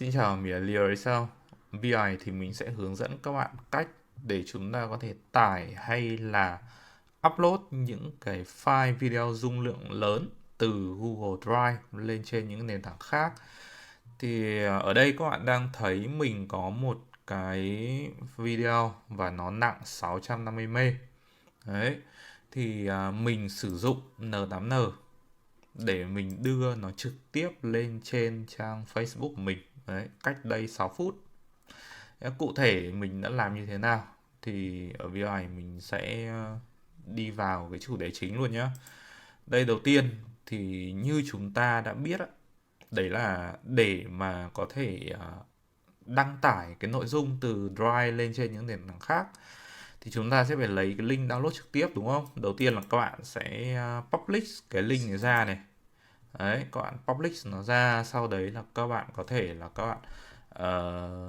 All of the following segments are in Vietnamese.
Xin chào, mình là Leo sao? VI thì mình sẽ hướng dẫn các bạn cách để chúng ta có thể tải hay là upload những cái file video dung lượng lớn từ Google Drive lên trên những nền tảng khác. Thì ở đây các bạn đang thấy mình có một cái video và nó nặng 650 MB. Đấy. Thì mình sử dụng N8N để mình đưa nó trực tiếp lên trên trang Facebook của mình. Đấy, cách đây 6 phút. Cụ thể mình đã làm như thế nào thì ở video này mình sẽ đi vào cái chủ đề chính luôn nhé. Đây, đầu tiên thì như chúng ta đã biết đấy là để mà có thể đăng tải cái nội dung từ Drive lên trên những nền tảng khác thì chúng ta sẽ phải lấy cái link download trực tiếp, đúng không? Đầu tiên là các bạn sẽ publish cái link này ra này. Đấy, các bạn publish nó ra, sau đấy là các bạn có thể là các bạn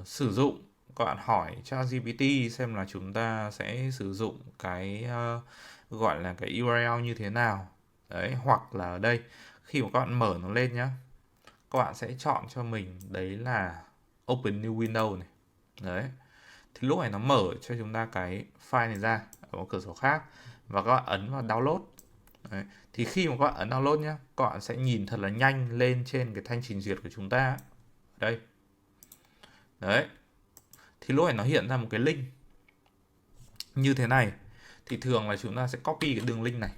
sử dụng, các bạn hỏi ChatGPT xem là chúng ta sẽ sử dụng cái gọi là cái URL như thế nào. Đấy, hoặc là ở đây khi mà các bạn mở nó lên nhá, các bạn sẽ chọn cho mình đấy là Open New Window này. Đấy, thì lúc này nó mở cho chúng ta cái file này ra ở một cửa sổ khác và các bạn ấn vào download. Đấy. Thì khi mà các bạn ấn download nhé, các bạn sẽ nhìn thật là nhanh lên trên cái thanh trình duyệt của chúng ta. Đây. Đấy. Thì lúc này nó hiện ra một cái link như thế này. Thì thường là chúng ta sẽ copy cái đường link này.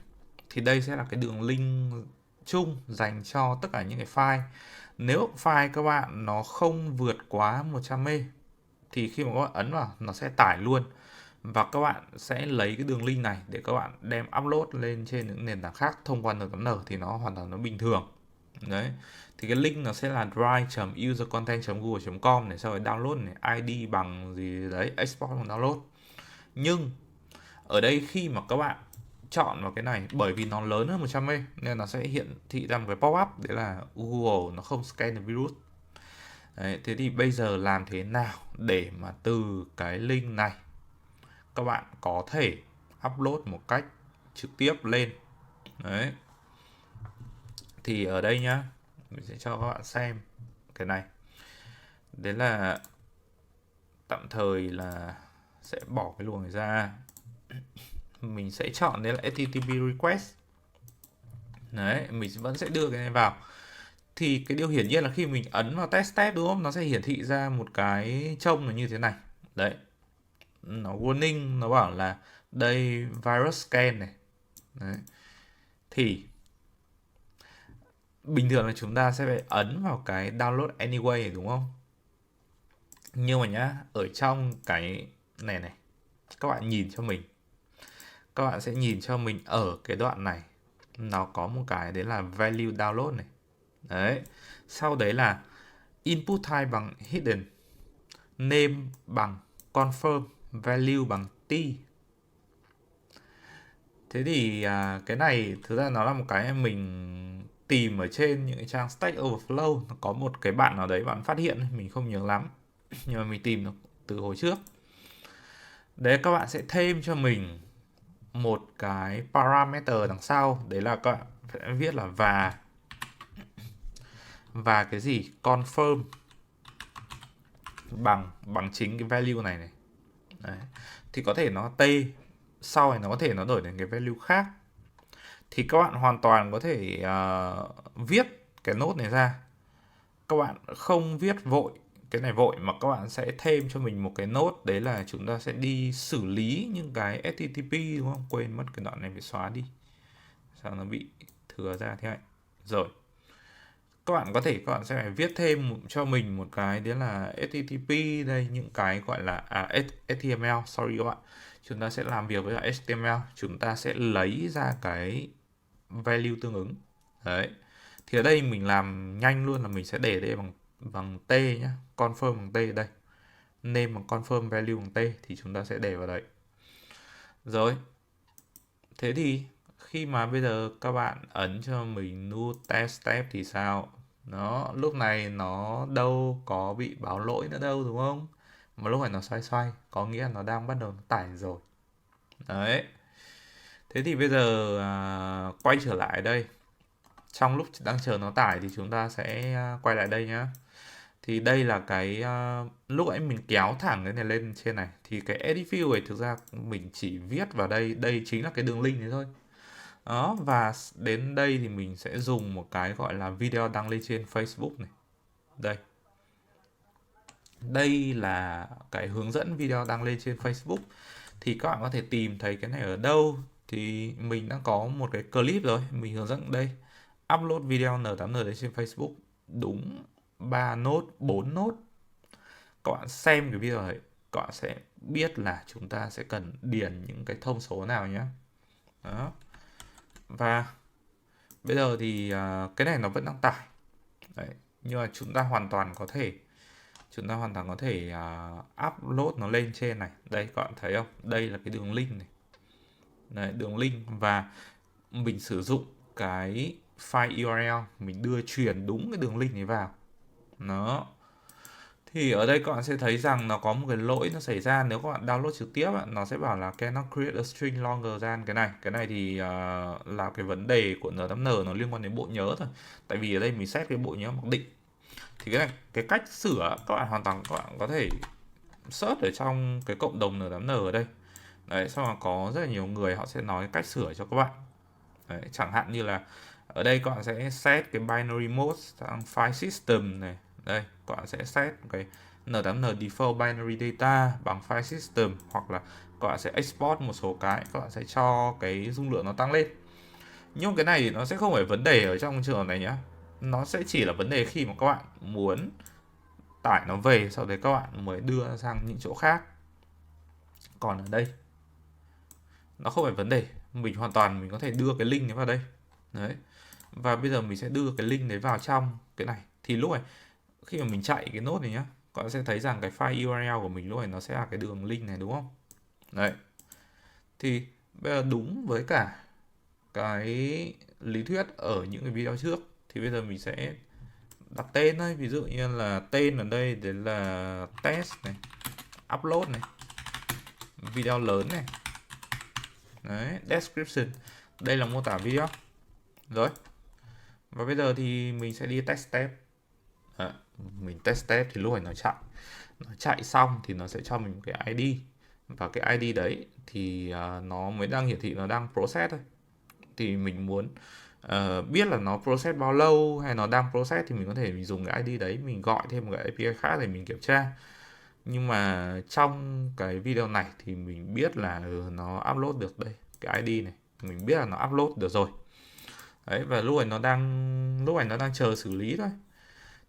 Thì đây sẽ là cái đường link chung dành cho tất cả những cái file. Nếu file các bạn nó không vượt quá 100 MB thì khi mà các bạn ấn vào nó sẽ tải luôn. Và các bạn sẽ lấy cái đường link này để các bạn đem upload lên trên những nền tảng khác thông qua N8N thì nó hoàn toàn nó bình thường. Đấy. Thì cái link nó sẽ là drive.usercontent.google.com này, sau rồi download này, ID bằng gì đấy, export bằng download. Nhưng ở đây khi mà các bạn chọn vào cái này, bởi vì nó lớn hơn 100 MB nên nó sẽ hiện thị ra một cái pop-up, đấy là Google nó không scan được virus. Đấy, thế thì bây giờ làm thế nào để mà từ cái link này các bạn có thể upload một cách trực tiếp lên. Đấy, thì ở đây nhá, mình sẽ cho các bạn xem cái này. Đấy là tạm thời là sẽ bỏ cái luồng này ra. Mình sẽ chọn đấy là HTTP request. Đấy, mình vẫn sẽ đưa cái này vào. Thì cái điều hiển nhiên là khi mình ấn vào test step, đúng không? Nó sẽ hiển thị ra một cái trông là như thế này. Đấy, nó warning, nó bảo là đây virus scan này. Đấy. Thì bình thường là chúng ta sẽ phải ấn vào cái download anyway, đúng không? Nhưng mà nhá, ở trong cái này này, các bạn nhìn cho mình, các bạn sẽ nhìn cho mình ở cái đoạn này nó có một cái đấy là value download này. Đấy, sau đấy là input type bằng hidden, name bằng confirm, value bằng t. Thế thì cái này thực ra nó là một cái mình tìm ở trên những cái trang Stack Overflow. Nó có một cái bạn nào đấy bạn phát hiện, mình không nhớ lắm, nhưng mà mình tìm được từ hồi trước. Đấy, các bạn sẽ thêm cho mình một cái parameter đằng sau, đấy là các bạn phải viết là và cái gì confirm bằng chính cái value này này. Đấy. Thì có thể nó t, sau này nó có thể nó đổi thành cái value khác. Thì các bạn hoàn toàn có thể viết cái nốt này ra. Các bạn không viết vội cái này vội mà các bạn sẽ thêm cho mình một cái nốt, đấy là chúng ta sẽ đi xử lý những cái HTTP, đúng không? Quên mất cái đoạn này phải xóa đi, sao nó bị thừa ra thế này. Rồi, các bạn có thể các bạn sẽ phải viết thêm cho mình một cái đấy là HTTP, đây những cái gọi là HTML, sorry các bạn. Chúng ta sẽ làm việc với HTML, chúng ta sẽ lấy ra cái value tương ứng. Đấy. Thì ở đây mình làm nhanh luôn là mình sẽ để đây bằng t nhá, confirm bằng t đây. Name bằng confirm, value bằng t thì chúng ta sẽ để vào đấy. Rồi. Thế thì khi mà bây giờ các bạn ấn cho mình new test step thì sao? Nó lúc này nó đâu có bị báo lỗi nữa đâu, đúng không? Mà lúc này nó xoay xoay, có nghĩa là nó đang bắt đầu tải rồi. Đấy. Thế thì bây giờ quay trở lại đây. Trong lúc đang chờ nó tải thì chúng ta sẽ quay lại đây nhá. Thì đây là cái lúc nãy mình kéo thẳng cái này lên trên này, thì cái edit view này thực ra mình chỉ viết vào đây, đây chính là cái đường link đấy thôi. Đó, và đến đây thì mình sẽ dùng một cái gọi là video đăng lên trên Facebook này. Đây. Đây là cái hướng dẫn video đăng lên trên Facebook. Thì các bạn có thể tìm thấy cái này ở đâu. Thì mình đã có một cái clip rồi, mình hướng dẫn đây. Upload video N8N lên trên Facebook. Đúng 3 nốt, 4 nốt. Các bạn xem cái video này, các bạn sẽ biết là chúng ta sẽ cần điền những cái thông số nào nhé. Đó. Và bây giờ thì cái này nó vẫn đang tải. Đấy. Nhưng mà chúng ta hoàn toàn có thể upload nó lên trên này. Đây các bạn thấy không? Đây là cái đường link này. Đấy, đường link, và mình sử dụng cái file URL, mình đưa truyền đúng cái đường link này vào. Nó thì ở đây các bạn sẽ thấy rằng nó có một cái lỗi nó xảy ra nếu các bạn download trực tiếp, nó sẽ bảo là cannot create a string longer than cái này thì là cái vấn đề của N8N, nó liên quan đến bộ nhớ thôi. Tại vì ở đây mình set cái bộ nhớ mặc định. Thì cái này, cái cách sửa các bạn hoàn toàn các bạn có thể search ở trong cái cộng đồng N8N ở đây. Đấy, xong rồi có rất là nhiều người họ sẽ nói cách sửa cho các bạn. Đấy, chẳng hạn như là ở đây các bạn sẽ set cái binary mode sang file system này. Đây, các bạn sẽ set cái N8N default binary data bằng file system, hoặc là các bạn sẽ export một số cái, các bạn sẽ cho cái dung lượng nó tăng lên. Nhưng cái này thì nó sẽ không phải vấn đề ở trong trường hợp này nhá. Nó sẽ chỉ là vấn đề khi mà các bạn muốn tải nó về, sau đấy các bạn mới đưa sang những chỗ khác. Còn ở đây nó không phải vấn đề, mình hoàn toàn mình có thể đưa cái link đấy vào đây. Đấy. Và bây giờ mình sẽ đưa cái link đấy vào trong cái này. Thì lúc này khi mà mình chạy cái nốt này nhá, các bạn sẽ thấy rằng cái file URL của mình lúc này nó sẽ là cái đường link này, đúng không? Đấy. Thì bây giờ đúng với cả cái lý thuyết ở những cái video trước, thì bây giờ mình sẽ đặt tên thôi. Ví dụ như là tên ở đây đấy là test này, upload này, video lớn này. Đấy, description, đây là mô tả video. Rồi. Và bây giờ thì mình sẽ đi test step. Mình test step thì lúc này nó chạy xong thì nó sẽ cho mình một cái ID, và cái ID đấy thì nó mới đang hiển thị nó đang process thôi. Thì mình muốn biết là nó process bao lâu hay nó đang process, thì mình có thể mình dùng cái ID đấy, mình gọi thêm một cái API khác để mình kiểm tra. Nhưng mà trong cái video này thì mình biết là nó upload được đây, cái ID này mình biết là nó upload được rồi. Đấy, và lúc này nó đang chờ xử lý thôi.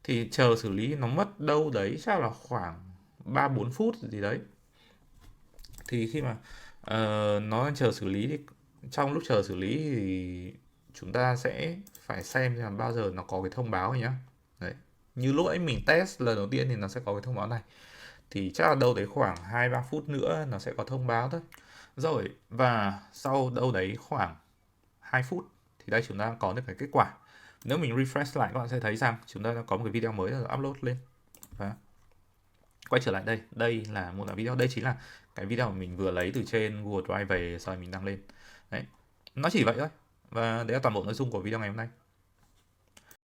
Thì chờ xử lý nó mất đâu đấy chắc là khoảng 3-4 phút gì đấy. Thì khi mà nó đang chờ xử lý thì trong lúc chờ xử lý thì chúng ta sẽ phải xem là bao giờ nó có cái thông báo nhá. Đấy. Như lúc ấy mình test lần đầu tiên thì nó sẽ có cái thông báo này. Thì chắc là đâu đấy khoảng 2-3 phút nữa nó sẽ có thông báo thôi. Rồi, và sau đâu đấy khoảng 2 phút thì đây chúng ta có được cái kết quả. Nếu mình refresh lại các bạn sẽ thấy rằng chúng ta đã có một cái video mới được upload lên. Và quay trở lại đây, đây là mô tả video, đây chính là cái video mà mình vừa lấy từ trên Google Drive về rồi mình đăng lên. Đấy, nó chỉ vậy thôi. Và đấy là toàn bộ nội dung của video ngày hôm nay.